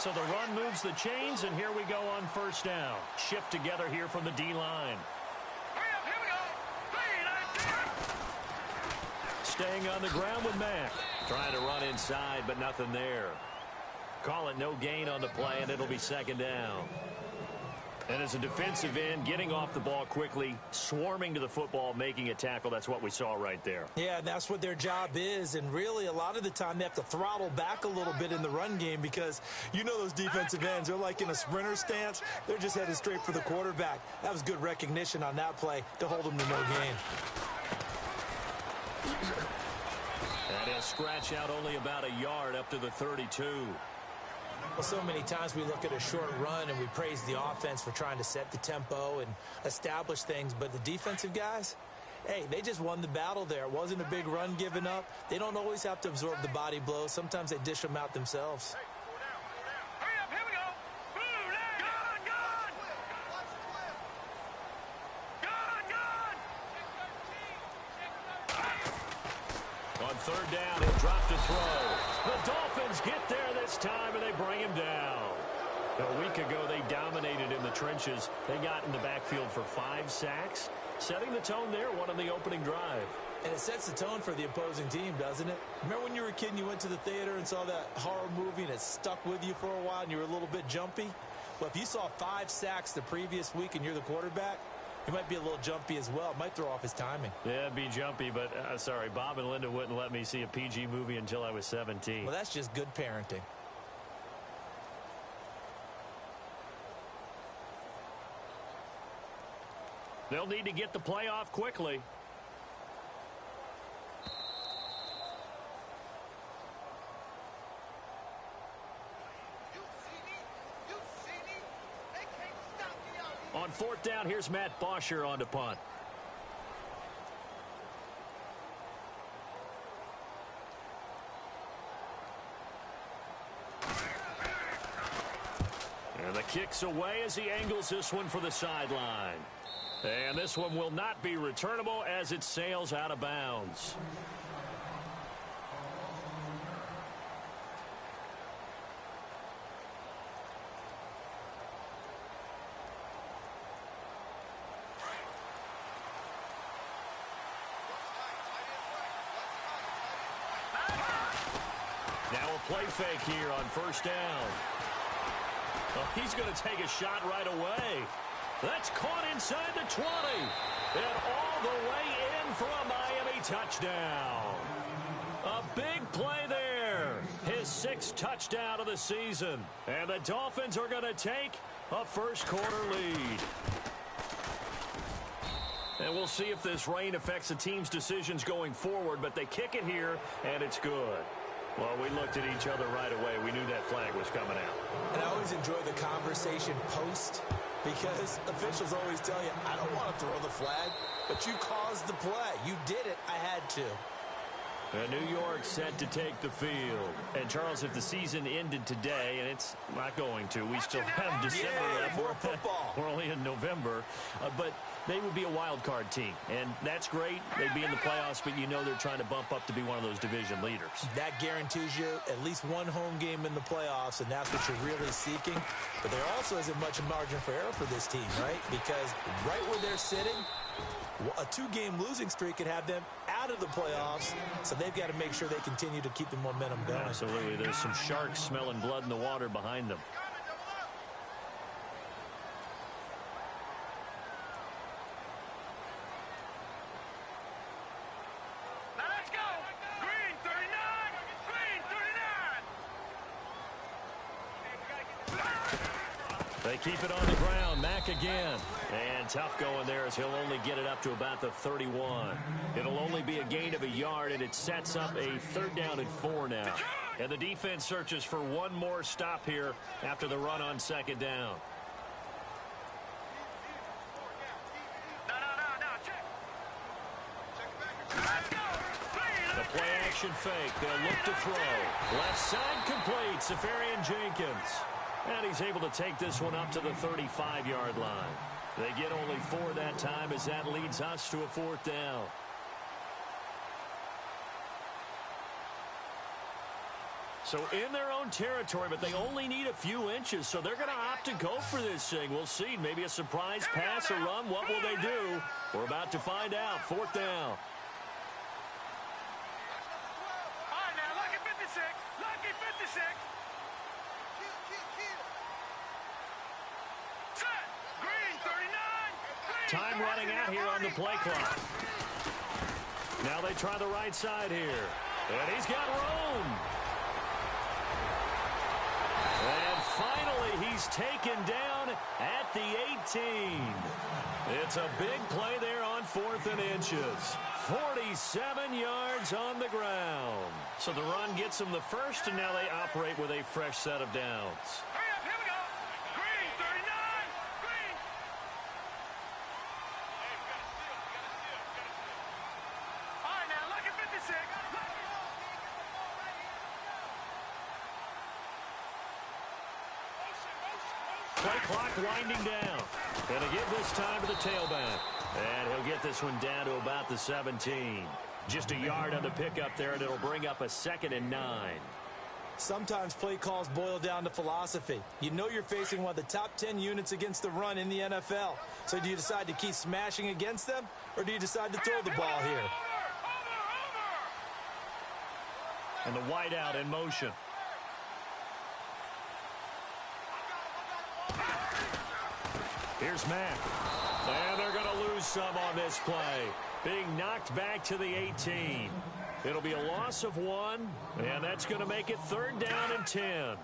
So the run moves the chains, and here we go on first down. Shift together here from the D-line. Staying on the ground with Mack. Trying to run inside, but nothing there. Call it no gain on the play, and it'll be second down. And as a defensive end, getting off the ball quickly, swarming to the football, making a tackle, that's what we saw right there. Yeah, that's what their job is. And really, a lot of the time, they have to throttle back a little bit in the run game because you know those defensive ends, they're like in a sprinter stance. They're just headed straight for the quarterback. That was good recognition on that play to hold them to no gain. And he'll scratch out only about a yard up to the 32. Well, so many times we look at a short run and we praise the offense for trying to set the tempo and establish things. But the defensive guys, hey, they just won the battle there. It wasn't a big run given up. They don't always have to absorb the body blows. Sometimes they dish them out themselves. On third down, he'll drop to throw. The Dolphins get there this time, and they bring him down. A week ago, they dominated in the trenches. They got in the backfield for 5 sacks, setting the tone there, one on the opening drive. And it sets the tone for the opposing team, doesn't it? Remember when you were a kid and you went to the theater and saw that horror movie and it stuck with you for a while and you were a little bit jumpy? Well, if you saw 5 sacks the previous week and you're the quarterback, he might be a little jumpy as well. It might throw off his timing. Yeah, it'd be jumpy, but sorry, Bob and Linda wouldn't let me see a PG movie until I was 17. Well, that's just good parenting. They'll need to get the play off quickly. On fourth down, here's Matt Bosher on to punt. And the kick's away as he angles this one for the sideline. And this one will not be returnable as it sails out of bounds. Now a play fake here on first down. Oh, he's going to take a shot right away. That's caught inside the 20. And all the way in for a Miami touchdown. A big play there. His 6th touchdown of the season. And the Dolphins are going to take a first quarter lead. And we'll see if this rain affects the team's decisions going forward, but they kick it here, and it's good. Well, we looked at each other right away. We knew that flag was coming out. And I always enjoy the conversation post because officials always tell you, I don't want to throw the flag, but you caused the play. You did it. I had to. New York set to take the field. And, Charles, if the season ended today, and it's not going to, we still have December left. More football. We're only in November. But they would be a wild card team. And that's great. They'd be in the playoffs, but you know they're trying to bump up to be one of those division leaders. That guarantees you at least one home game in the playoffs, and that's what you're really seeking. But there also isn't much margin for error for this team, right? Because right where they're sitting, a 2-game losing streak could have them out of the playoffs, so they've got to make sure they continue to keep the momentum going. Absolutely. There's some sharks smelling blood in the water behind them. Let's go! Green 39! Green 39! They keep it on the ground. Mack again. And tough going there as he'll only get it up to about the 31. It'll only be a gain of a yard, and it sets up a 3rd down and 4 now. And the defense searches for one more stop here after the run on 2nd down. The play action fake. They'll look to throw. Left side complete. Safarian Jenkins. And he's able to take this one up to the 35-yard line. They get only 4 that time as that leads us to a 4th down. So in their own territory, but they only need a few inches, so they're going to opt to go for this thing. We'll see. Maybe a surprise pass or run. What will they do? We're about to find out. 4th down. All right, now, lucky 56. Lucky 56. Set. Green 39. Green. Time running out here on the play clock. Now they try the right side here. And he's got room. And finally, he's taken down at the 18. It's a big play there on 4th and inches. 47 yards on the ground. So the run gets them the first, and now they operate with a fresh set of downs. Hurry up, here we go. Green 39. Green. All right, now, lucky 56. Play clock winding down. Going to give this time to the tailback. And he'll get this one down to about the 17. Just a yard on the pickup there, and it'll bring up a 2nd and 9. Sometimes play calls boil down to philosophy. You know you're facing one of the top 10 units against the run in the NFL. So do you decide to keep smashing against them, or do you decide to throw the ball here? And the wideout in motion. Here's Mack. And they're going to lose some on this play. Being knocked back to the 18. It'll be a loss of 1, and that's going to make it 3rd down and 10.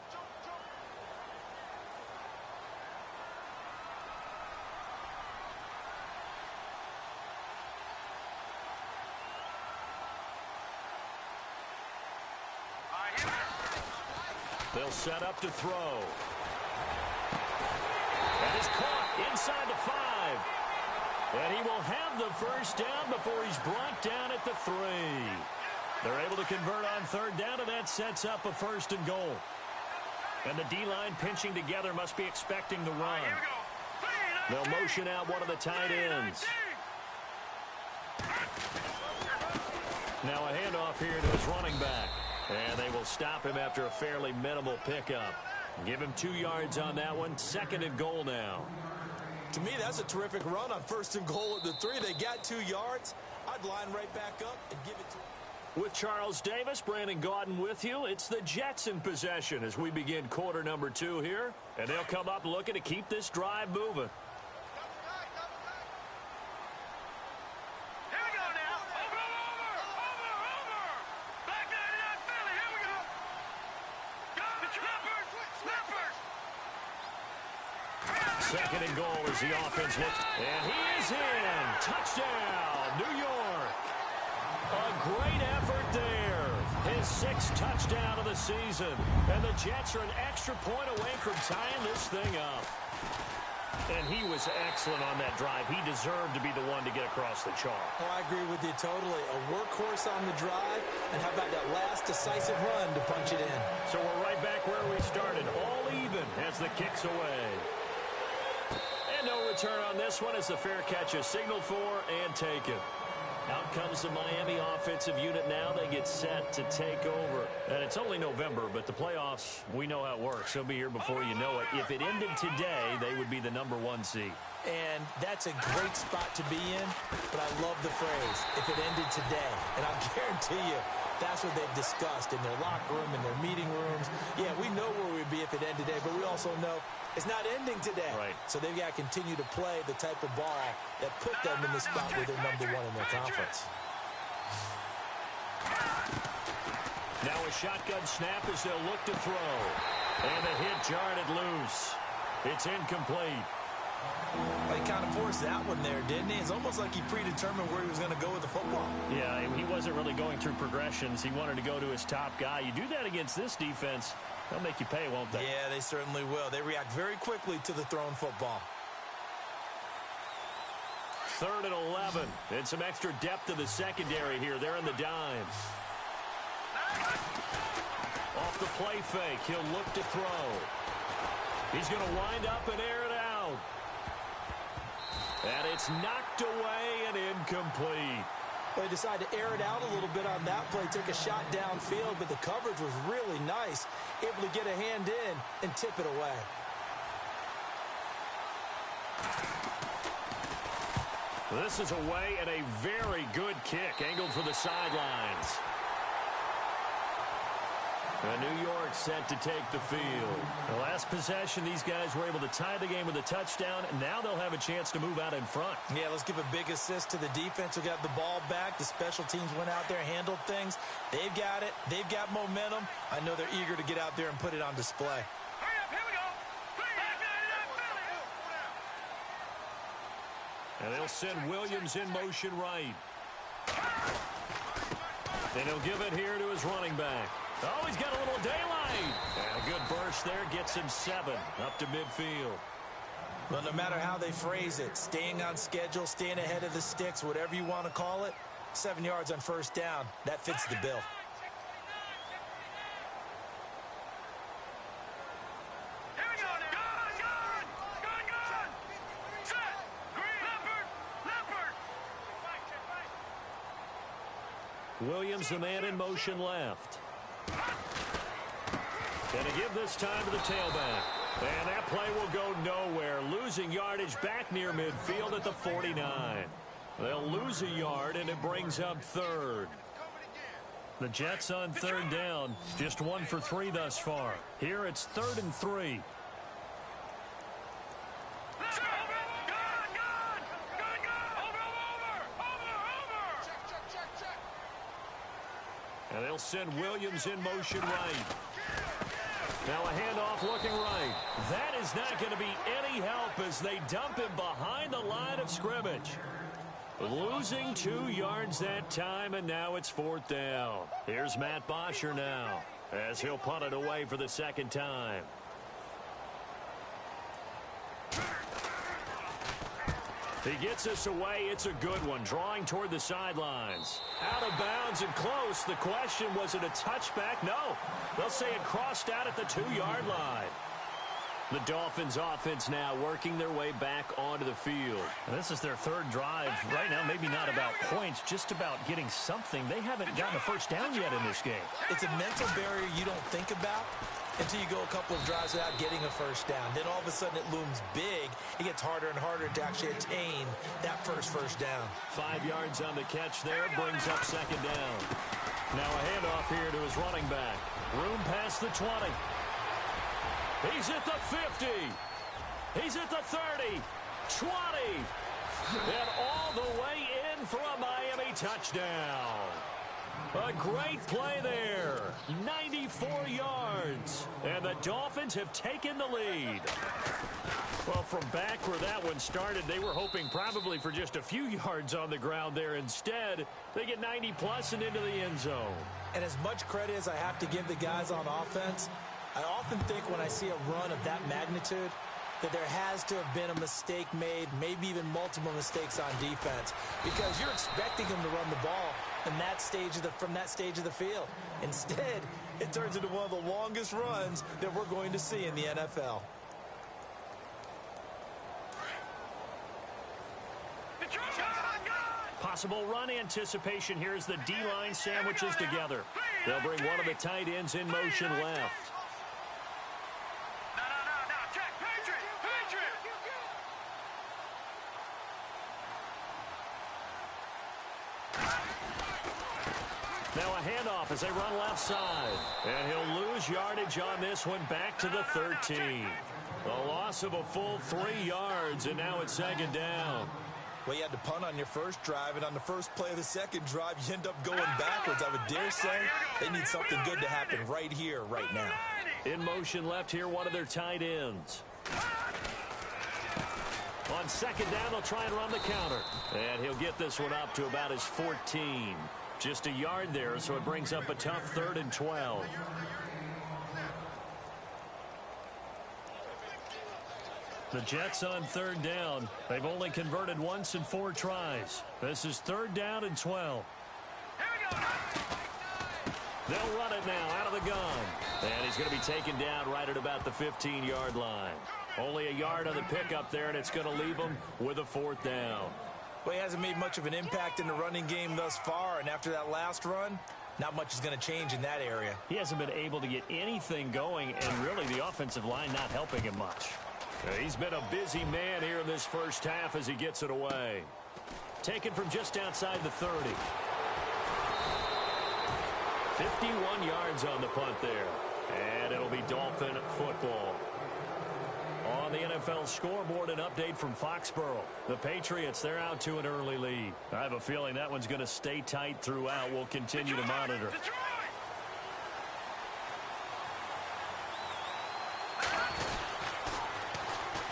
They'll set up to throw. And is caught inside the 5. And he will have the first down before he's brought down at the 3. They're able to convert on 3rd down, and that sets up a 1st and goal. And the D-line pinching together must be expecting the run. They'll motion out one of the tight ends. Now a handoff here to his running back. And they will stop him after a fairly minimal pickup. Give him 2 yards on that one. 2nd and goal now. To me, that's a terrific run on 1st and goal at the 3. They got 2 yards. I'd line right back up and give it to him. With Charles Davis, Brandon Gaudin with you. It's the Jets in possession as we begin quarter number 2 here. And they'll come up looking to keep this drive moving. Here we go now. Over. Back 99 Philly. Here we go. Go the Snappers. 2nd and goal as the offense looks. And he is in. Touchdown, New York. A great effort there. His 6th touchdown of the season. And the Jets are an extra point away from tying this thing up. And he was excellent on that drive. He deserved to be the one to get across the chalk. Oh, I agree with you totally. A workhorse on the drive. And how about that last decisive run to punch it in? So we're right back where we started. All even as the kick's away. And no return on this one as the fair catch is signaled for and taken. Out comes the Miami offensive unit now. They get set to take over. And it's only November, but the playoffs, we know how it works. They'll be here before you know it. If it ended today, they would be the #1 seed. And that's a great spot to be in, but I love the phrase, if it ended today. And I'll guarantee you, that's what they've discussed in their locker room, in their meeting rooms. Yeah, we know where we'd be if it ended today, but we also know it's not ending today. Right. So they've got to continue to play the type of ball that put them in the spot where they're #1 in their conference. Now a shotgun snap as they'll look to throw. And the hit jarred it loose. It's incomplete. Well, he kind of forced that one there, didn't he? It's almost like he predetermined where he was going to go with the football. Yeah, he wasn't really going through progressions. He wanted to go to his top guy. You do that against this defense, they'll make you pay, won't they? Yeah, they certainly will. They react very quickly to the thrown football. 3rd and 11. And some extra depth to the secondary here. They're in the dimes. Off the play fake, he'll look to throw. He's going to wind up and air it out. And it's knocked away and incomplete. Well, he decided to air it out a little bit on that play, take a shot downfield, but the coverage was really nice, able to get a hand in and tip it away. This is away and a very good kick, angled for the sidelines. New York set to take the field. The last possession, these guys were able to tie the game with a touchdown, and now they'll have a chance to move out in front. Yeah, let's give a big assist to the defense who got the ball back. The special teams went out there, handled things. They've got it. They've got momentum. I know they're eager to get out there and put it on display. Hurry up, here we go. And they'll send Williams in motion right. And he'll give it here to his running back. Oh, he's got a little daylight. And a good burst there gets him 7 up to midfield. Well, no matter how they phrase it, staying on schedule, staying ahead of the sticks, whatever you want to call it, 7 yards on first down, that fits the bill. Here we go. Gun. Set. Green. Leopard. Williams, the man in motion left. Gonna give this time to the tailback. And that play will go nowhere. Losing yardage back near midfield at the 49. They'll lose a yard, and it brings up 3rd. The Jets on 3rd down. Just 1 for 3 thus far. Here it's 3rd and 3. And they'll send Williams in motion right. Now a handoff looking right. That is not going to be any help as they dump him behind the line of scrimmage. Losing 2 yards that time, and now it's 4th down. Here's Matt Bosher now as he'll punt it away for the 2nd time. He gets us away. It's a good one. Drawing toward the sidelines. Out of bounds and close. The question, was it a touchback? No. They'll say it crossed out at the 2-yard line. The Dolphins offense now working their way back onto the field. And this is their 3rd drive. Right now, maybe not about points, just about getting something. They haven't gotten a first down yet in this game. It's a mental barrier you don't think about until you go a couple of drives without getting a first down. Then all of a sudden it looms big. It gets harder and harder to actually attain that first down. 5 yards on the catch there, brings up 2nd down. Now a handoff here to his running back. Room past the 20. He's at the 50. He's at the 30. 20. And all the way in for a Miami touchdown. A great play there. 94 yards. And the Dolphins have taken the lead. Well, from back where that one started, they were hoping probably for just a few yards on the ground there. Instead, they get 90-plus and into the end zone. And as much credit as I have to give the guys on offense, I often think when I see a run of that magnitude that there has to have been a mistake made, maybe even multiple mistakes on defense, because you're expecting them to run the ball in that stage from that stage of the field. Instead, it turns into one of the longest runs that we're going to see in the NFL. Possible run anticipation here as the D-line sandwiches together. They'll bring one of the tight ends in motion left. Check. Patriot. Now a handoff as they run left side. And he'll lose yardage on this one back to the 13. A loss of a full 3 yards, and now it's 2nd down. Well, you had to punt on your first drive, and on the first play of the second drive, you end up going backwards. I would dare say they need something good to happen right here, right now. In motion left here, one of their tight ends. On 2nd down, they'll try and run the counter. And he'll get this one up to about his 14. Just a yard there, so it brings up a tough 3rd and 12. The Jets on 3rd down. They've only converted once in 4 tries. This is 3rd down and 12. They'll run it now out of the gun. And he's going to be taken down right at about the 15-yard line. Only a yard on the pickup there, and it's going to leave him with a 4th down. Well, he hasn't made much of an impact in the running game thus far, and after that last run, not much is going to change in that area. He hasn't been able to get anything going, and really the offensive line not helping him much. He's been a busy man here in this first half as he gets it away. Taken from just outside the 30. 51 yards on the punt there. And it'll be Dolphin football. On the NFL scoreboard, an update from Foxborough. The Patriots, they're out to an early lead. I have a feeling that one's going to stay tight throughout. We'll continue to monitor.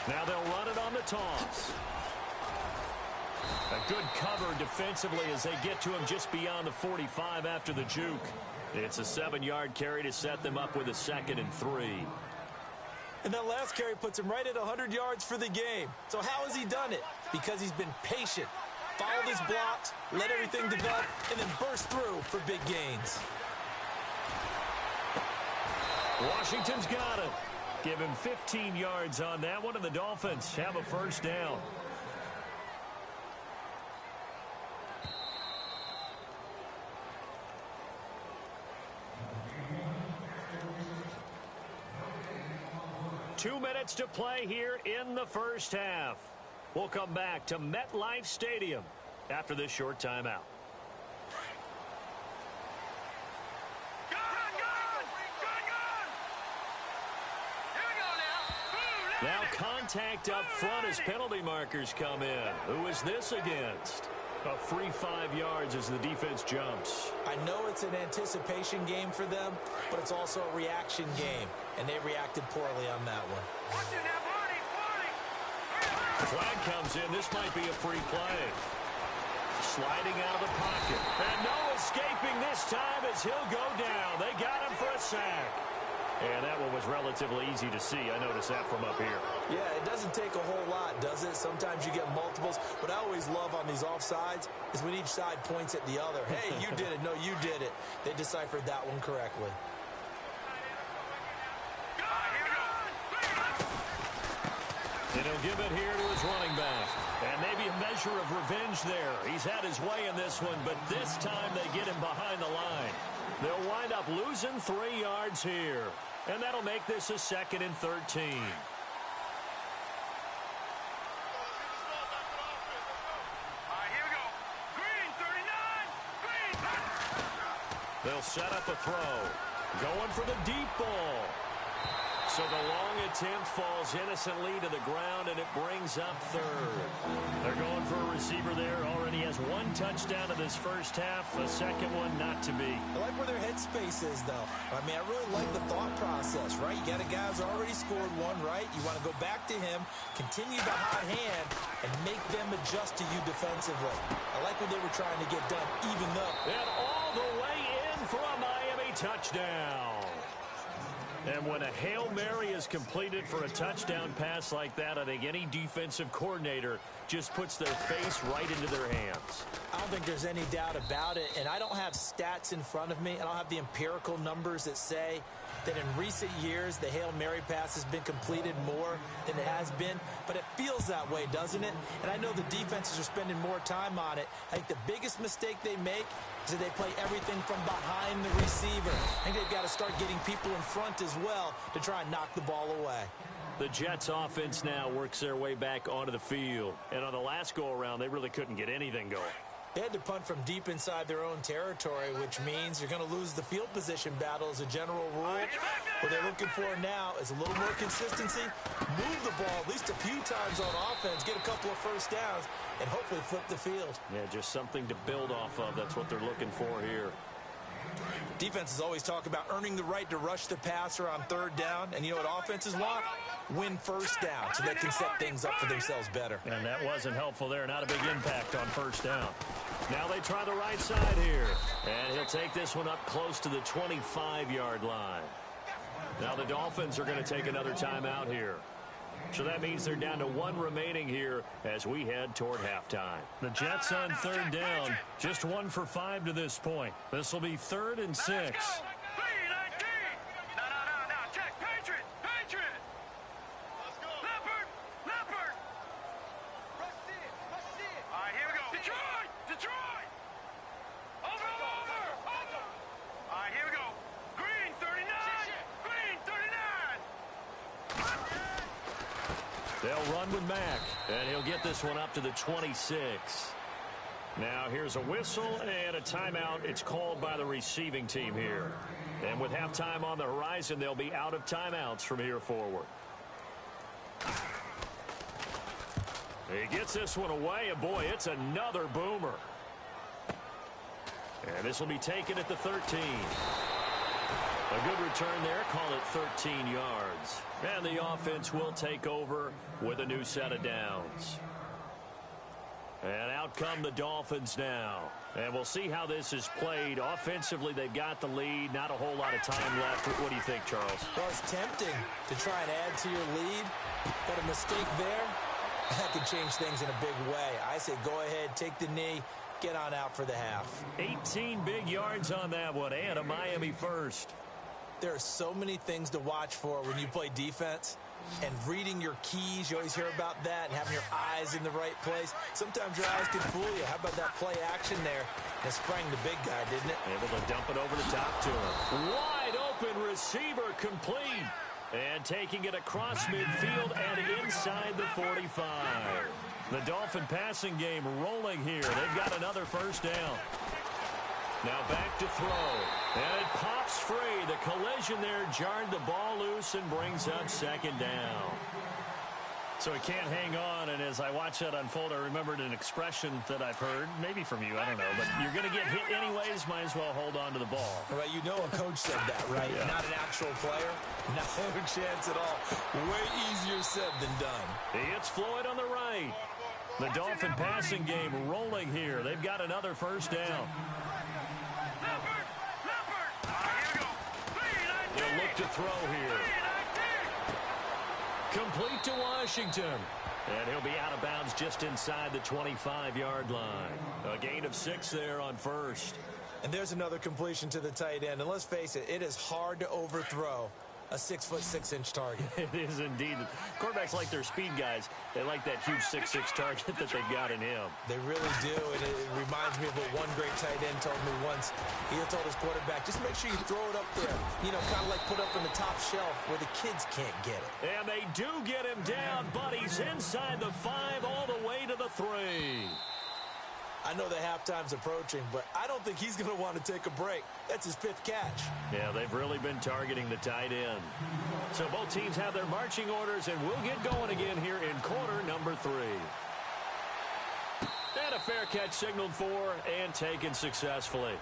Now they'll run it on the toss. A good cover defensively as they get to him just beyond the 45 after the juke. It's a 7-yard carry to set them up with a 2nd and 3. And that last carry puts him right at 100 yards for the game. So how has he done it? Because he's been patient, followed his blocks, let everything develop, and then burst through for big gains. Washington's got it. Give him 15 yards on that one, and the Dolphins have a first down. Two minutes to play here in the first half. We'll come back to MetLife Stadium after this short timeout. Now contact up front as penalty markers come in. Who is this against? A free 5 yards as the defense jumps. I know it's an anticipation game for them, but it's also a reaction game, and they reacted poorly on that one. Flag comes in. This might be a free play. Sliding out of the pocket. And no escaping this time as he'll go down. They got him for a sack. And that one was relatively easy to see. I noticed that from up here. Yeah, it doesn't take a whole lot, does it? Sometimes you get multiples. What I always love on these offsides is when each side points at the other. Hey, you did it. No, you did it. They deciphered that one correctly. And he'll give it here to his running back. And maybe a measure of revenge there. He's had his way in this one, but this time they get him behind the line. They'll wind up losing 3 yards here. And that'll make this a 2nd and 13. They'll set up a throw. Going for the deep ball. So the long attempt falls innocently to the ground, and it brings up 3rd. They're going for a receiver there. Already has 1 touchdown in this first half. A second one not to be. I like where their headspace is, though. I mean, I really like the thought process, right? You got a guy who's already scored 1, right? You want to go back to him, continue the hot hand, and make them adjust to you defensively. I like what they were trying to get done, even though. And all the way in for a Miami touchdown. And when a Hail Mary is completed for a touchdown pass like that, I think any defensive coordinator just puts their face right into their hands. I don't think there's any doubt about it, and I don't have stats in front of me. I don't have the empirical numbers that say that in recent years the Hail Mary pass has been completed more than it has been, but it feels that way, doesn't it? And I know the defenses are spending more time on it. I think the biggest mistake they make is that they play everything from behind the receiver. I think they've got to start getting people in front as well to try and knock the ball away. The Jets offense now works their way back onto the field. And on the last go-around, they really couldn't get anything going. They had to punt from deep inside their own territory, which means you're going to lose the field position battle as a general rule. What they're looking for now is a little more consistency, move the ball at least a few times on offense, get a couple of first downs, and hopefully flip the field. Yeah, just something to build off of. That's what they're looking for here. Defenses always talk about earning the right to rush the passer on 3rd down, and you know what offenses want? Win first down so they can set things up for themselves better. And that wasn't helpful there. Not a big impact on first down. Now they try the right side here. And he'll take this one up close to the 25-yard line. Now the Dolphins are going to take another timeout here. So that means they're down to 1 remaining here as we head toward halftime. The Jets on 3rd down. Just 1 for 5 to this point. This will be 3rd and 6. All right, here we go. They'll run with Mack, and he'll get this one up to the 26. Now here's a whistle and a timeout. It's called by the receiving team here. And with halftime on the horizon, they'll be out of timeouts from here forward. He gets this one away, and boy, it's another boomer. And this will be taken at the 13. A good return there. Call it 13 yards. And the offense will take over with a new set of downs. And out come the Dolphins now. And we'll see how this is played. Offensively, they've got the lead. Not a whole lot of time left. What do you think, Charles? Well, it's tempting to try and add to your lead. But a mistake there, that could change things in a big way. I say go ahead, take the knee, get on out for the half. 18 big yards on that one, and a Miami first. There are so many things to watch for when you play defense. And reading your keys, you always hear about that, and having your eyes in the right place. Sometimes your eyes can fool you. How about that play action there? It sprang the big guy, didn't it? Able to dump it over the top to him. Wide open receiver complete. And taking it across midfield and inside the 45. The Dolphin passing game rolling here. They've got another first down. Now back to throw. And it pops free. The collision there jarred the ball loose and brings up second down. So he can't hang on, and as I watch that unfold, I remembered an expression that I've heard, maybe from you, I don't know, but you're going to get hit anyways, might as well hold on to the ball. Well, you know a coach said that, right? Yeah. Not an actual player. No chance at all. Way easier said than done. It's Floyd on the right. The Dolphin passing game rolling here. They've got another first down. They'll look to throw here. Complete to Washington. And he'll be out of bounds just inside the 25-yard line. A gain of 6 there on first. And there's another completion to the tight end. And let's face it, it is hard to overthrow a 6'6" target. It is indeed. Quarterbacks like their speed guys. They like that huge 6'6" target that they've got in him. They really do, and it reminds me of what one great tight end told me once. He told his quarterback, just make sure you throw it up there. You know, kind of like put up on the top shelf where the kids can't get it. And they do get him down, but he's inside the 5 all the way to the 3. I know the halftime's approaching, but I don't think he's going to want to take a break. That's his 5th catch. Yeah, they've really been targeting the tight end. So both teams have their marching orders, and we'll get going again here in quarter number 3. And a fair catch signaled for and taken successfully.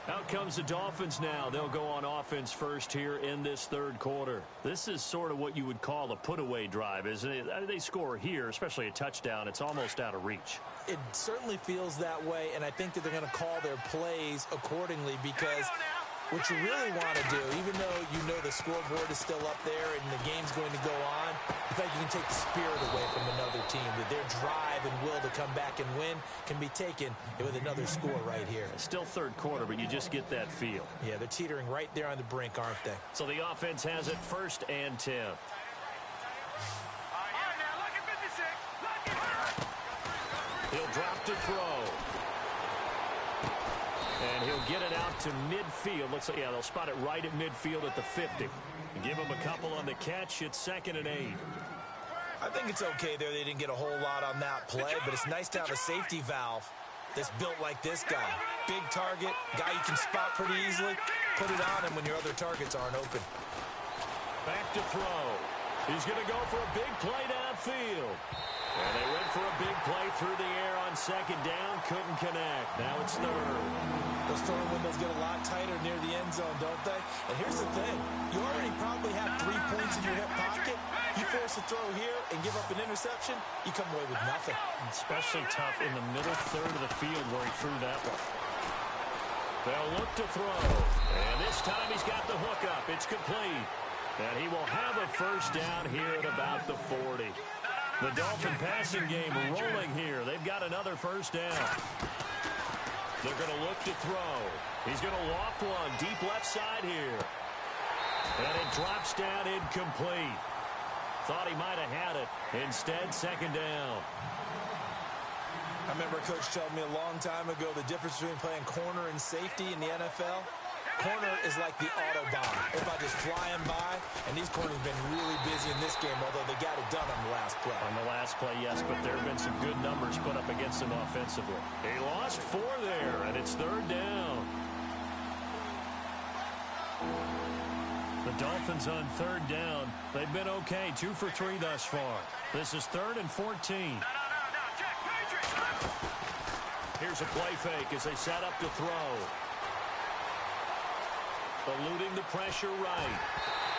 Out comes the Dolphins now. They'll go on offense first here in this third quarter. This is sort of what you would call a put-away drive, isn't it? They score here, especially a touchdown. It's almost out of reach. It certainly feels that way, and I think that they're going to call their plays accordingly because what you really want to do, even though you know the scoreboard is still up there and the game's going to go on, in fact, you can take the spirit away from another team. That their drive and will to come back and win can be taken with another score right here. It's still third quarter, but you just get that feel. Yeah, they're teetering right there on the brink, aren't they? So the offense has it 1st and 10. He'll drop to throw. And he'll get it out to midfield. Looks like, yeah, they'll spot it right at midfield at the 50. Give him a couple on the catch. It's 2nd and 8. I think it's okay there. They didn't get a whole lot on that play, but it's nice to have a safety valve that's built like this guy. Big target, guy you can spot pretty easily. Put it on him when your other targets aren't open. Back to throw. He's going to go for a big play downfield. And they went for a big play through the air on 2nd down. Couldn't connect. Now it's 3rd. Those throwing windows get a lot tighter near the end zone, don't they? And here's the thing. You already probably have 3 points in your hip pocket. You force a throw here and give up an interception, you come away with nothing. Especially tough in the middle third of the field where he threw that one. They'll look to throw. And this time he's got the hook up. It's complete. And he will have a first down here at about the 40. The Dolphin passing game rolling here. They've got another first down. They're going to look to throw. He's going to loft one deep left side here. And it drops down incomplete. Thought he might have had it. Instead, 2nd down. I remember Coach told me a long time ago the difference between playing corner and safety in the NFL. corner is like the Autobahn. Everybody just flying by, and these corners have been really busy in this game, although they got it done on the last play. On the last play, yes, but there have been some good numbers put up against them offensively. He lost 4 there, and it's 3rd down. The Dolphins on 3rd down. They've been okay, 2 for 3 thus far. This is 3rd and 14. No, Jack, Patriots. Here's a play fake as they set up to throw. Eluding the pressure right.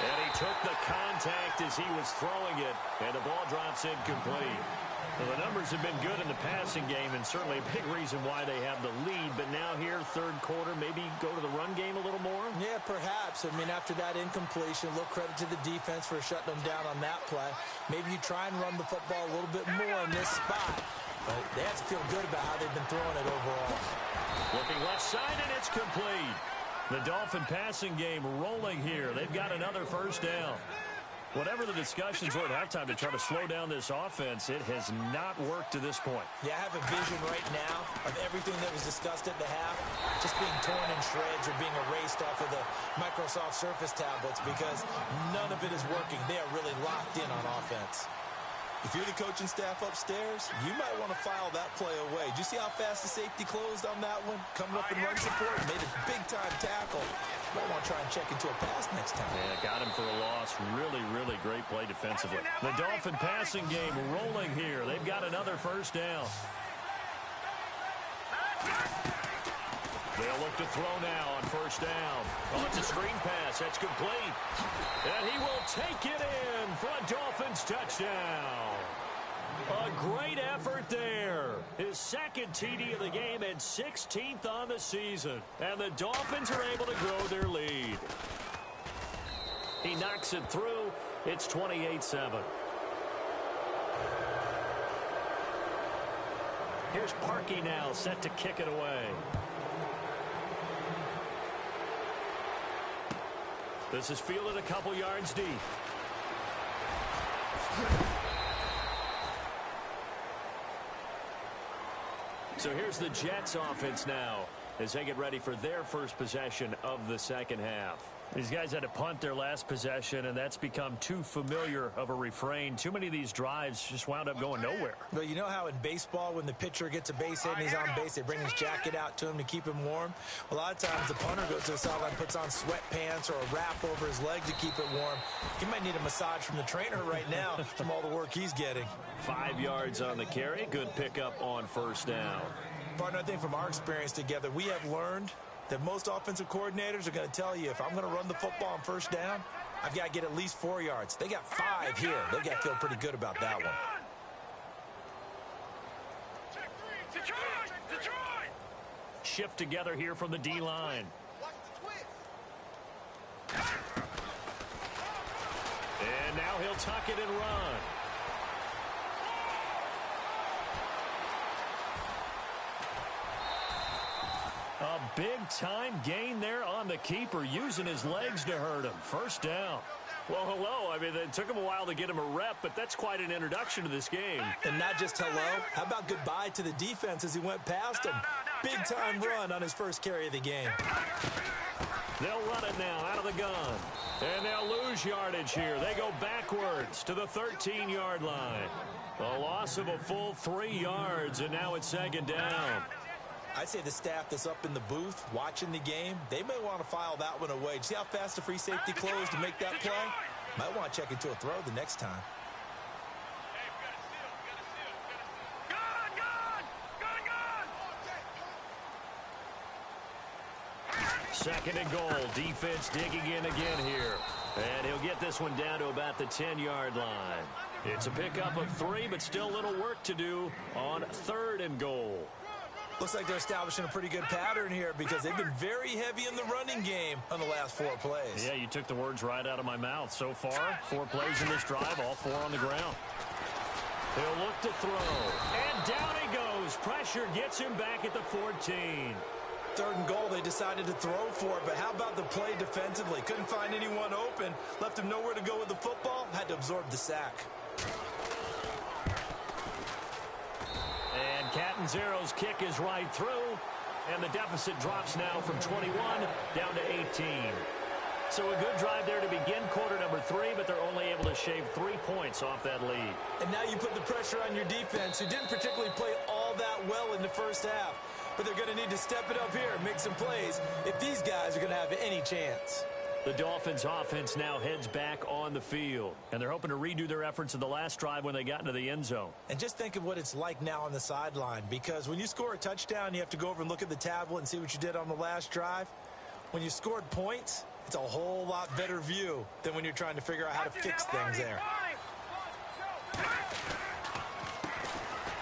And he took the contact as he was throwing it, and the ball drops incomplete. Well, the numbers have been good in the passing game, and certainly a big reason why they have the lead. But now here, 3rd quarter, maybe go to the run game a little more? Yeah, perhaps. I mean, after that incompletion, a little credit to the defense for shutting them down on that play. Maybe you try and run the football a little bit more in this spot. But they have to feel good about how they've been throwing it overall. Looking left side, and it's complete. The Dolphin passing game rolling here. They've got another 1st down. Whatever the discussions were at halftime to try to slow down this offense, it has not worked to this point. Yeah, I have a vision right now of everything that was discussed at the half just being torn in shreds or being erased off of the Microsoft Surface tablets because none of it is working. They are really locked in on offense. If you're the coaching staff upstairs, you might want to file that play away. Did you see how fast the safety closed on that one? Coming up in run support, made a big-time tackle. Might want to try and check into a pass next time. Yeah, got him for a loss. Really, really great play defensively. The Dolphin passing game rolling here. They've got another 1st down. They'll look to throw now on 1st down. Oh, it's a screen pass. That's complete. And he will take it in for a Dolphins touchdown. A great effort there. His 2nd TD of the game and 16th on the season. And the Dolphins are able to grow their lead. He knocks it through. It's 28-7. Here's Parkey now set to kick it away. This is fielded a couple yards deep. So here's the Jets offense now as they get ready for their first possession of the 2nd half. These guys had to punt their last possession, and that's become too familiar of a refrain. Too many of these drives just wound up going nowhere. But you know how in baseball, when the pitcher gets a base hit and he's on base, they bring his jacket out to him to keep him warm? A lot of times the punter goes to the sideline, puts on sweatpants or a wrap over his leg to keep it warm. He might need a massage from the trainer right now from all the work he's getting. 5 yards on the carry. Good pickup on 1st down. Partner, I think from our experience together, we have learned that most offensive coordinators are going to tell you, if I'm going to run the football on 1st down, I've got to get at least 4 yards. They got 5 here. They've got to feel pretty good about that one. Detroit! Shift together here from the D-line. And now he'll tuck it and run. A big-time gain there on the keeper, using his legs to hurt him. 1st down. Well, hello. I mean, it took him a while to get him a rep, but that's quite an introduction to this game. And not just hello. How about goodbye to the defense as he went past him? Big-time run on his first carry of the game. They'll run it now out of the gun. And they'll lose yardage here. They go backwards to the 13-yard line. A loss of a full 3 yards, and now it's 2nd down. I'd say the staff that's up in the booth watching the game, they may want to file that one away. See how fast the free safety closed to make that play? Might want to check into a throw the next time. Second and goal. Defense digging in again here. And he'll get this one down to about the 10-yard line. It's a pickup of 3, but still a little work to do on 3rd and goal. Looks like they're establishing a pretty good pattern here because they've been very heavy in the running game on the last 4 plays. Yeah, you took the words right out of my mouth. So far, 4 plays in this drive, all 4 on the ground. He'll look to throw. And down he goes. Pressure gets him back at the 14. 3rd and goal, they decided to throw for it, but how about the play defensively? Couldn't find anyone open, left him nowhere to go with the football, had to absorb the sack. And Catanzero's kick is right through. And the deficit drops now from 21 down to 18. So a good drive there to begin quarter number 3, but they're only able to shave 3 points off that lead. And now you put the pressure on your defense, who didn't particularly play all that well in the first half. But they're going to need to step it up here and make some plays if these guys are going to have any chance. The Dolphins offense now heads back on the field, and they're hoping to redo their efforts in the last drive when they got into the end zone. And just think of what it's like now on the sideline, because when you score a touchdown, you have to go over and look at the tablet and see what you did on the last drive. When you scored points, it's a whole lot better view than when you're trying to figure out how to fix things there.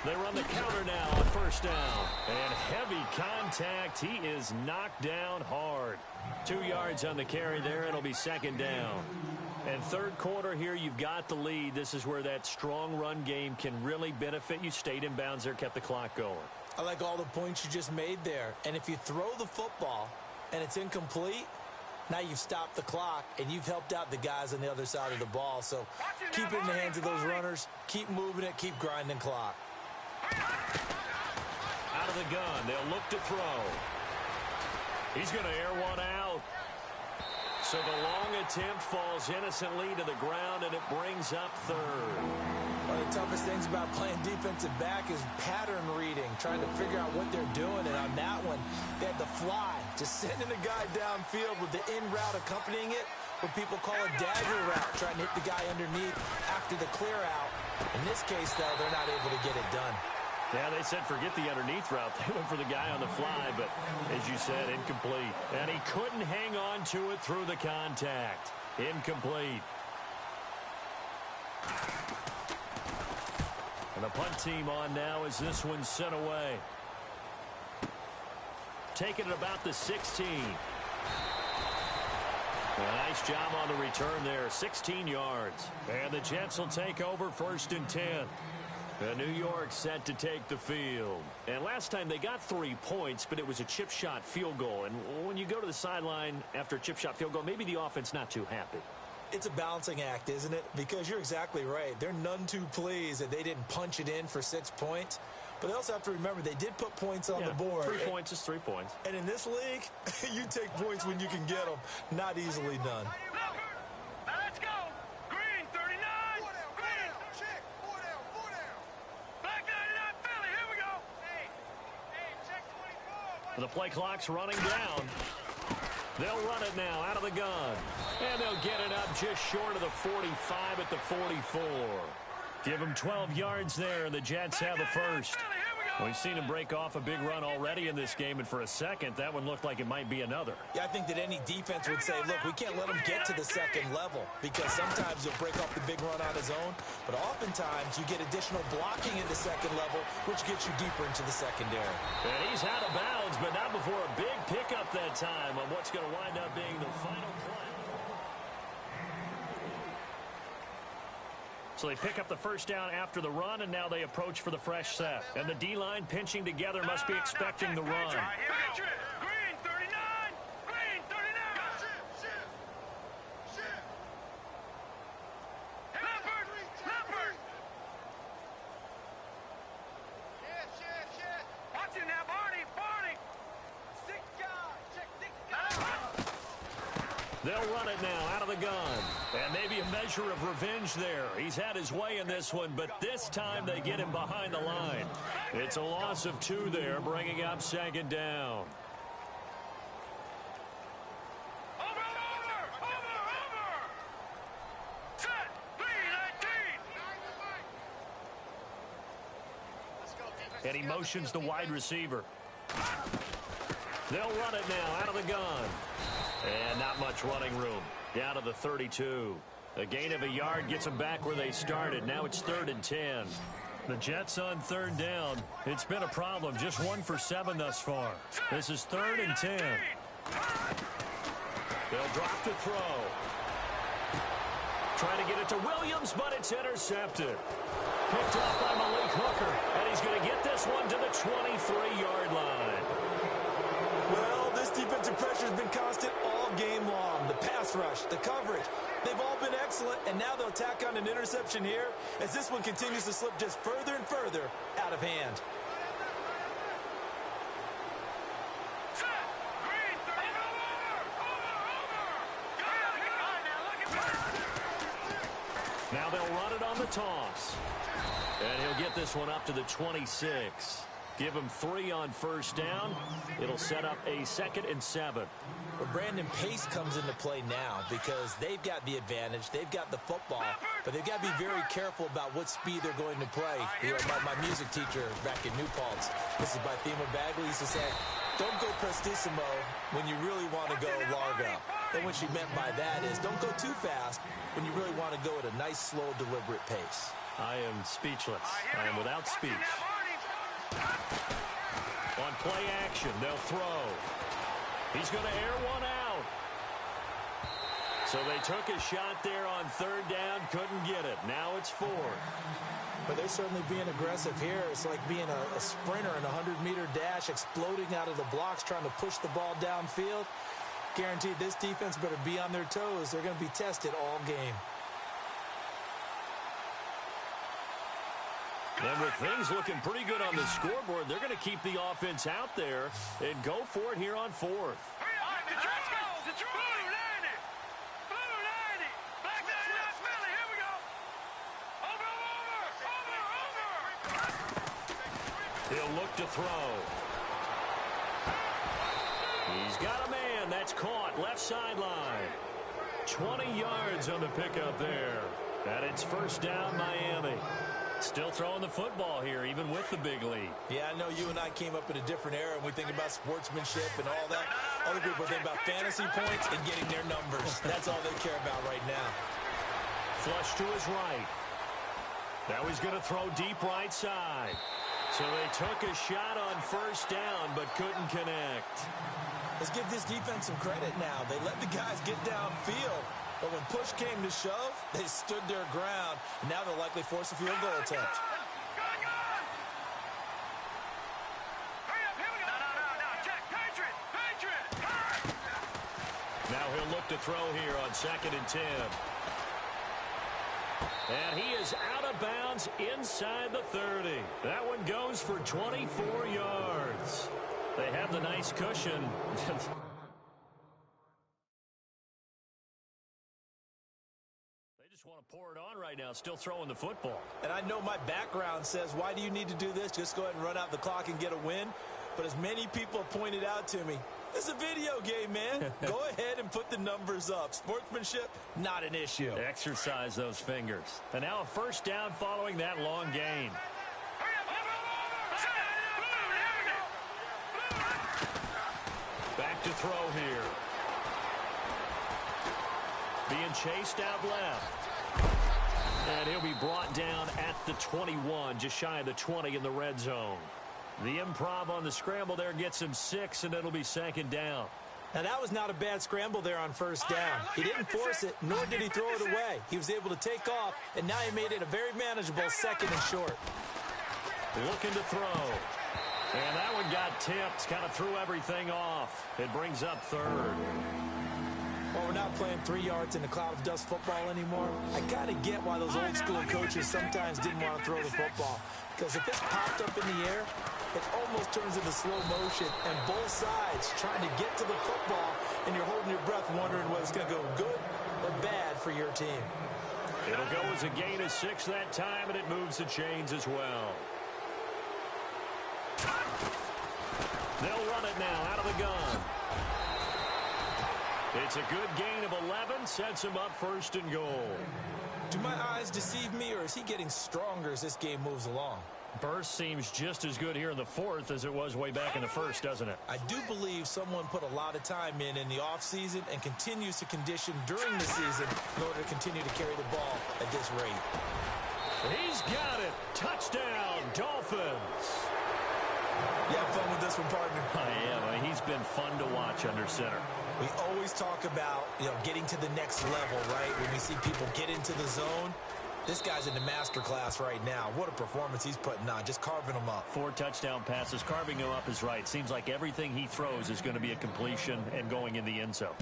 They run the counter now on first down. And heavy contact. He is knocked down hard. 2 yards on the carry there. It'll be second down. And third quarter here, you've got the lead. This is where that strong run game can really benefit you. Stayed in bounds there, kept the clock going. I like all the points you just made there. And if you throw the football and it's incomplete, now you've stopped the clock, and you've helped out the guys on the other side of the ball. So keep it in the hands of those runners. Keep moving it. Keep grinding clock. Out of the gun. They'll look to throw. He's going to air one out. So the long attempt falls innocently to the ground, and it brings up third. One of the toughest things about playing defensive back is pattern reading, trying to figure out what they're doing. And on that one, they had the fly, just sending a guy downfield with the in route accompanying it, what people call a dagger route, trying to hit the guy underneath after the clear out. In this case, though, they're not able to get it done. Yeah, they said forget the underneath route. They went for the guy on the fly, but as you said, incomplete. And he couldn't hang on to it through the contact. Incomplete. And the punt team on now as this one's sent away. Taking it about the 16. A nice job on the return there. 16 yards. And the Jets will take over first and 10. New York set to take the field. And last time they got 3 points, but it was a chip shot field goal. And when you go to the sideline after a chip shot field goal, maybe the offense not too happy. It's a balancing act, isn't it? Because you're exactly right. They're none too pleased that they didn't punch it in for 6 points. But they also have to remember they did put points on the board. 3 points is 3 points. And in this league, you take points when you can get them. Not easily done. Let's go. Green 39. Green. Check. 4 down. 4 down. Black 99 Philly. Here we go. Hey, check 24. The play clock's running down. They'll run it now out of the gun. And they'll get it up just short of the 45 at the 44. Give them 12 yards there, and the Jets have a first. We've seen them break off a big run already in this game, and for a second, that one looked like it might be another. Yeah, I think that any defense would say, look, we can't let him get to the second level, because sometimes he'll break off the big run on his own, but oftentimes you get additional blocking in the second level, which gets you deeper into the secondary. And he's out of bounds, but not before a big pickup that time on what's going to wind up being the final play. So they pick up the first down after the run, and now they approach for the fresh set. And the D-line pinching together must be expecting the run. Green 39. Green 39. Leopard. Leopard. Watch it now, Barney. Barney. 6 guys. Check 6 guys. They'll run it now out of the gun. And maybe a measure of revenge there. He's had his way in this one, but this time they get him behind the line. It's a loss of 2 there, bringing up second down. Over. Set. 3-19. And he motions the wide receiver. They'll run it now out of the gun. And not much running room. Down to the 32. A gain of a yard gets them back where they started. Now it's 3rd and 10. The Jets on 3rd down. It's been a problem. Just 1 for 7 thus far. This is 3rd and 10. They'll drop the throw. Trying to get it to Williams, but it's intercepted. Picked off by Malik Hooker. And he's going to get this one to the 23-yard line. Well, this defensive pressure has been constant all game long. The pass rush, the coverage, they've all been excellent, and now they'll tack on an interception here as this one continues to slip just further and further out of hand. Now they'll run it on the toss. And he'll get this one up to the 26. Give him 3 on first down. It'll set up a 2nd and 7. But Brandon, pace comes into play now because they've got the advantage. They've got the football, but they've got to be very careful about what speed they're going to play. You know, my music teacher back in New Paltz, this is by Thema Bagley, used to say, don't go prestissimo when you really want to go largo. And what she meant by that is don't go too fast when you really want to go at a nice, slow, deliberate pace. I am speechless. I am without speech. On play action, they'll throw. He's going to air one out. So they took a shot there on 3rd down, couldn't get it. Now it's 4th. But they're certainly being aggressive here. It's like being a sprinter in a 100-meter dash, exploding out of the blocks, trying to push the ball downfield. Guaranteed this defense better be on their toes. They're going to be tested all game. And with things looking pretty good on the scoreboard, they're going to keep the offense out there and go for it here on 4th. Let's go! Blue 90! Blue 90! Black 99 Philly, here we go! Over! He'll look to throw. He's got a man. That's caught. Left sideline. 20 yards on the pickup there. And it's 1st down, Miami. Still throwing the football here, even with the big lead. Yeah, I know you and I came up in a different era, and we think about sportsmanship and all that. Other people think about fantasy points and getting their numbers. That's all they care about right now. Flush to his right. Now he's going to throw deep right side. So they took a shot on 1st down, but couldn't connect. Let's give this defense some credit now. They let the guys get downfield. But when push came to shove, they stood their ground. And now they'll likely force a field goal attempt. Now he'll look to throw here on 2nd and 10. And he is out of bounds inside the 30. That one goes for 24 yards. They have the nice cushion. Want to pour it on right now, still throwing the football. And I know my background says, why do you need to do this? Just go ahead and run out the clock and get a win. But as many people have pointed out to me, it's a video game, man. Go ahead and put the numbers up. Sportsmanship, not an issue. Exercise those fingers. And now a 1st down following that long gain. Back to throw here. Being chased out left. And he'll be brought down at the 21, just shy of the 20 in the red zone. The improv on the scramble there gets him 6, and it'll be 2nd down. Now, that was not a bad scramble there on 1st down. He didn't force it, nor did he throw it away. He was able to take off, and now he made it a very manageable 2nd and short. Looking to throw. And that one got tipped, kind of threw everything off. It brings up 3rd. Well, we're not playing 3 yards in a cloud of dust football anymore. I kind of get why those old school coaches sometimes didn't want to throw the football. Because if it's popped up in the air, it almost turns into slow motion. And both sides trying to get to the football, and you're holding your breath wondering whether it's going to go good or bad for your team. It'll go as a gain of 6 that time, and it moves the chains as well. They'll run it now out of the gun. It's a good gain of 11, sets him up 1st and goal. Do my eyes deceive me, or is he getting stronger as this game moves along? Burst seems just as good here in the 4th as it was way back in the 1st, doesn't it? I do believe someone put a lot of time in the offseason and continues to condition during the season in order to continue to carry the ball at this rate. He's got it. Touchdown, Dolphins. You have fun with this one, partner? I am. I mean, he's been fun to watch under center. We always talk about, getting to the next level, right? When we see people get into the zone, this guy's in the master class right now. What a performance he's putting on, just carving them up. 4 touchdown passes. Carving him up is right. Seems like everything he throws is going to be a completion and going in the end zone.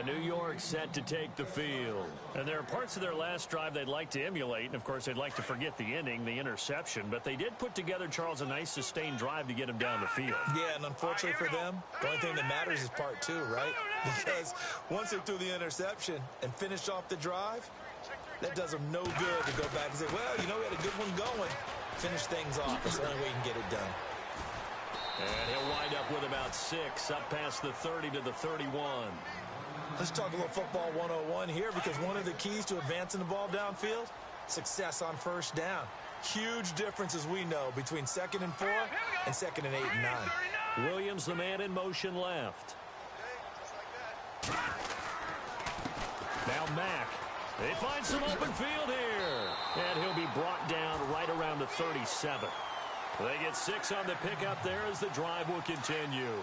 New York set to take the field. And there are parts of their last drive they'd like to emulate. And, of course, they'd like to forget the inning, the interception. But they did put together, Charles, a nice sustained drive to get him down the field. Yeah, and unfortunately for them, the only thing that matters is part two, right? Because once they threw the interception and finished off the drive, that does them no good to go back and say, well, you know, we had a good one going. Finish things off. That's the only way you can get it done. And he'll wind up with about 6, up past the 30 to the 31. Let's talk a little football 101 here, because one of the keys to advancing the ball downfield, success on first down. Huge difference, as we know, between 2nd and 4 and 2nd and 8 and 9. Williams, the man in motion left. Now Mack. They find some open field here. And he'll be brought down right around the 37. They get 6 on the pickup there as the drive will continue.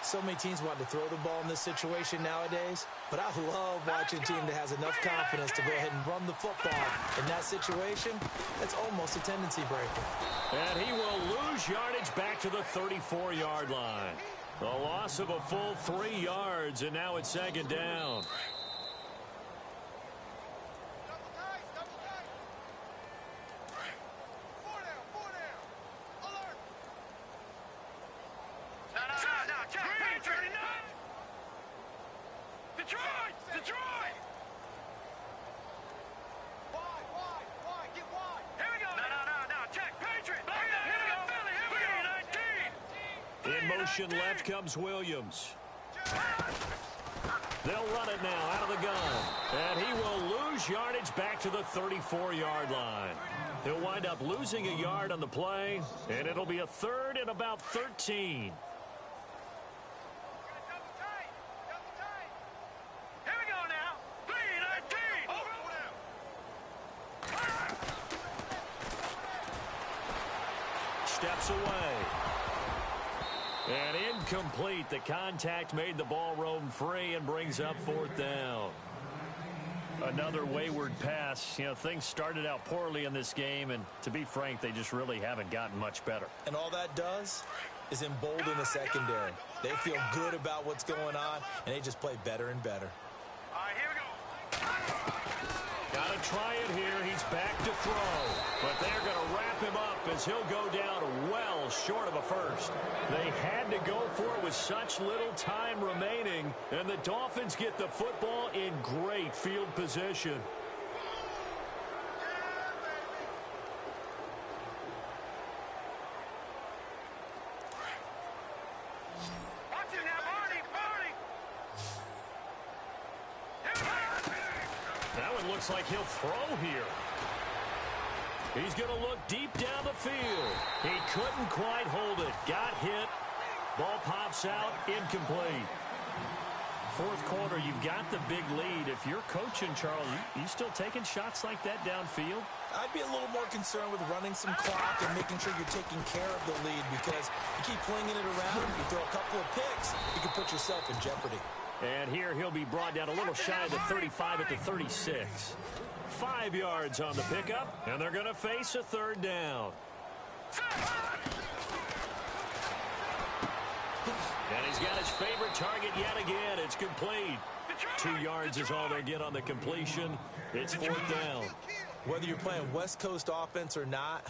So many teams want to throw the ball in this situation nowadays, but I love watching a team that has enough confidence to go ahead and run the football. In that situation, that's almost a tendency breaker. And he will lose yardage back to the 34-yard line. A loss of a full 3 yards, and now it's 2nd down. Left comes Williams. They'll run it now out of the gun. And he will lose yardage back to the 34-yard line. He'll wind up losing a yard on the play, and it'll be a 3rd and about 13. Steps away. And incomplete. The contact made the ball roam free and brings up 4th down. Another wayward pass. You know, things started out poorly in this game, and to be frank, they just really haven't gotten much better. And all that does is embolden the secondary. They feel good about what's going on, and they just play better and better. All right, here we go. Got to try it here. He's back to throw. But they're going to wrap him up as he'll go down well short of a first. They had to go for it with such little time remaining, and the Dolphins get the football in great field position. Watch it now, Barney! That one looks like he'll throw here. He's going to look deep down the field. He couldn't quite hold it. Got hit. Ball pops out. Incomplete. 4th quarter, you've got the big lead. If you're coaching, Charles, you still taking shots like that downfield? I'd be a little more concerned with running some clock and making sure you're taking care of the lead, because you keep flinging it around, you throw a couple of picks, you can put yourself in jeopardy. And here he'll be brought down a little shy of the 35 at the 36. 5 yards on the pickup, and they're going to face a 3rd down. And he's got his favorite target yet again. It's complete. 2 yards is all they'll get on the completion. It's 4th down. Whether you're playing West Coast offense or not,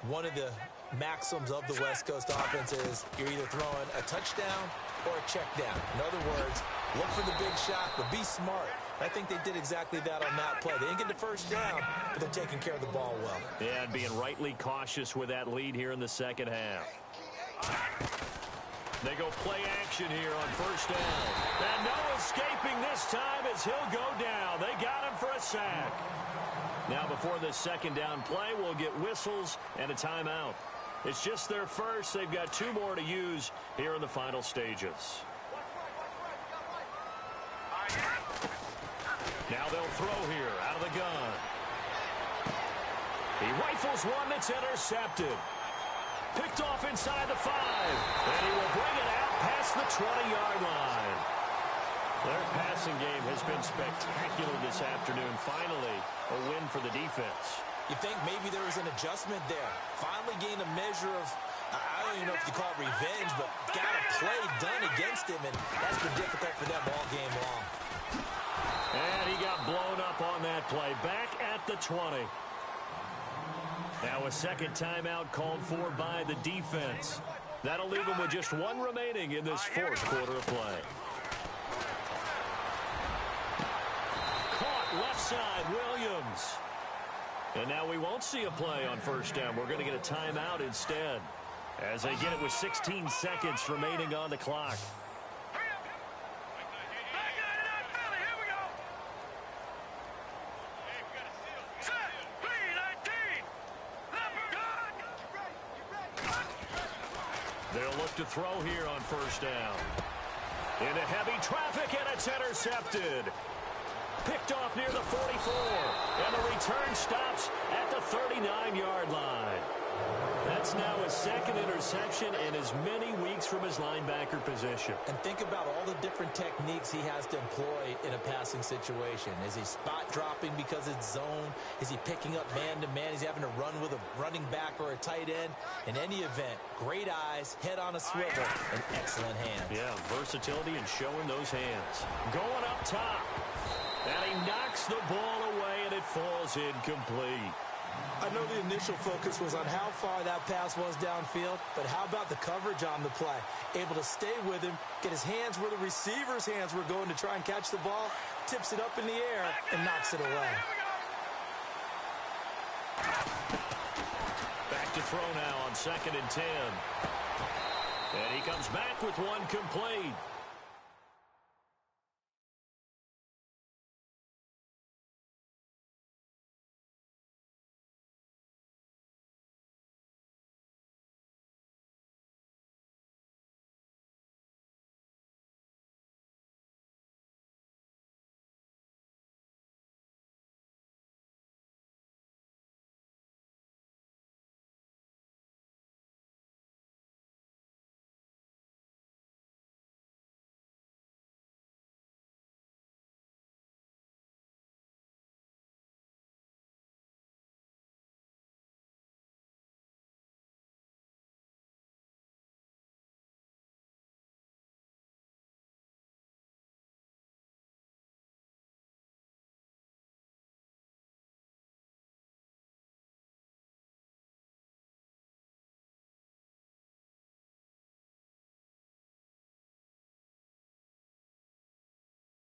one of the maxims of the West Coast offense is you're either throwing a touchdown or a check down. In other words, look for the big shot, but be smart. I think they did exactly that on that play. They didn't get the first down, but they're taking care of the ball well. Yeah, and being rightly cautious with that lead here in the 2nd half. They go play action here on 1st down. And no escaping this time as he'll go down. They got him for a sack. Now before this 2nd down play, we'll get whistles and a timeout. It's just their first. They've got 2 more to use here in the final stages. Now they'll throw here out of the gun. He rifles one that's intercepted. Picked off inside the 5. And he will bring it out past the 20-yard line. Their passing game has been spectacular this afternoon. Finally, a win for the defense. You think maybe there was an adjustment there. Finally gained a measure of, I don't even know if you call it revenge, but got a play done against him, and that's been difficult for them all game long. And he got blown up on that play. Back at the 20. Now a second timeout called for by the defense. That'll leave him with just one remaining in this fourth quarter of play. Caught left side, Williams. And now we won't see a play on first down. We're going to get a timeout instead, as they get it with 16 seconds remaining on the clock. They'll look to throw here on first down. Into heavy traffic, and it's intercepted. Picked off near the 44, and the return stops at the 39-yard line. That's now his second interception in as many weeks from his linebacker position. And think about all the different techniques he has to employ in a passing situation. Is he spot dropping because it's zone? Is he picking up man-to-man? Is he having to run with a running back or a tight end? In any event, great eyes, head on a swivel, and excellent hands. Yeah, versatility and showing those hands. Going up top. And he knocks the ball away, and it falls incomplete. I know the initial focus was on how far that pass was downfield, but how about the coverage on the play? Able to stay with him, get his hands where the receiver's hands were going to try and catch the ball, tips it up in the air, and knocks it away. Back to throw now on 2nd and 10. And he comes back with one complete.